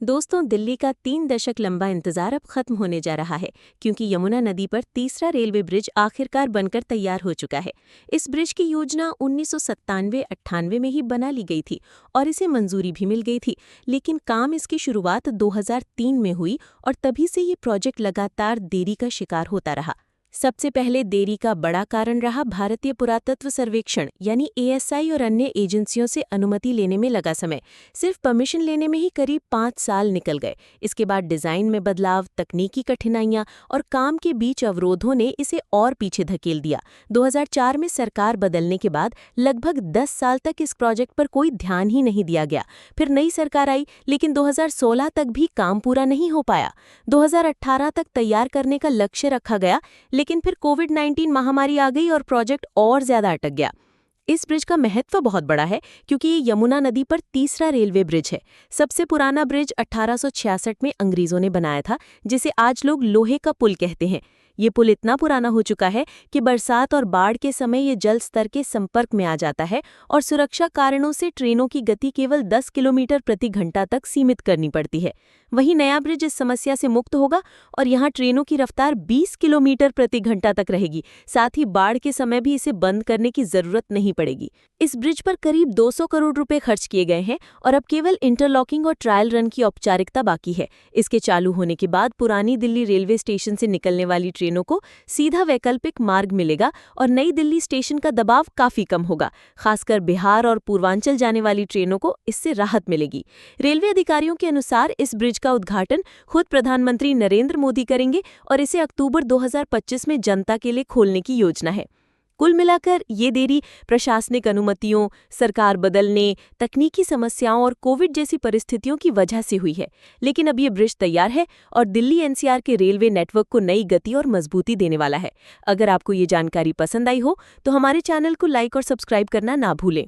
दोस्तों, दिल्ली का 3 दशक लंबा इंतजार अब खत्म होने जा रहा है क्योंकि यमुना नदी पर तीसरा रेलवे ब्रिज आखिरकार बनकर तैयार हो चुका है। इस ब्रिज की योजना 1997-98 में ही बना ली गई थी और इसे मंजूरी भी मिल गई थी, लेकिन काम इसकी शुरुआत 2003 में हुई और तभी से ये प्रोजेक्ट लगातार देरी का शिकार होता रहा। सबसे पहले देरी का बड़ा कारण रहा भारतीय पुरातत्व सर्वेक्षण यानी एएसआई और अन्य एजेंसियों से अनुमति लेने में लगा समय। सिर्फ परमिशन लेने में ही करीब 5 साल निकल गए। इसके बाद डिजाइन में बदलाव, तकनीकी कठिनाइयां और काम के बीच अवरोधों ने इसे और पीछे धकेल दिया। 2004 में सरकार बदलने के बाद लगभग 10 साल तक इस प्रोजेक्ट पर कोई ध्यान ही नहीं दिया गया। फिर नई सरकार आई, लेकिन 2016 तक भी काम पूरा नहीं हो पाया। 2018 तक तैयार करने का लक्ष्य रखा गया, लेकिन फिर कोविड-19 महामारी आ गई और प्रोजेक्ट और ज्यादा अटक गया। इस ब्रिज का महत्व बहुत बड़ा है क्योंकि ये यमुना नदी पर तीसरा रेलवे ब्रिज है। सबसे पुराना ब्रिज 1866 में अंग्रेजों ने बनाया था, जिसे आज लोग लोहे का पुल कहते हैं। ये पुल इतना पुराना हो चुका है कि बरसात और बाढ़ के समय ये जल स्तर के संपर्क में आ जाता है और सुरक्षा कारणों से ट्रेनों की गति केवल 10 किलोमीटर प्रति घंटा तक सीमित करनी पड़ती है। वहीं नया ब्रिज इस समस्या से मुक्त होगा और यहाँ ट्रेनों की रफ्तार 20 किलोमीटर प्रति घंटा तक रहेगी। साथ ही बाढ़ के समय भी इसे बंद करने की जरूरत नहीं पड़ेगी। इस ब्रिज पर करीब 200 करोड़ रुपए खर्च किए गए हैं और अब केवल इंटरलॉकिंग और ट्रायल रन की औपचारिकता बाकी है। इसके चालू होने के बाद पुरानी दिल्ली रेलवे स्टेशन से निकलने वाली ट्रेनों को सीधा वैकल्पिक मार्ग मिलेगा और नई दिल्ली स्टेशन का दबाव काफी कम होगा। खासकर बिहार और पूर्वांचल जाने वाली ट्रेनों को इससे राहत मिलेगी। रेलवे अधिकारियों के अनुसार इस ब्रिज का उद्घाटन खुद प्रधानमंत्री नरेंद्र मोदी करेंगे और इसे अक्टूबर 2025 में जनता के लिए खोलने की योजना है। कुल मिलाकर ये देरी प्रशासनिक अनुमतियों, सरकार बदलने, तकनीकी समस्याओं और कोविड जैसी परिस्थितियों की वजह से हुई है। लेकिन अब ये ब्रिज तैयार है और दिल्ली एनसीआर के रेलवे नेटवर्क को नई गति और मजबूती देने वाला है। अगर आपको ये जानकारी पसंद आई हो तो हमारे चैनल को लाइक और सब्सक्राइब करना ना भूलें।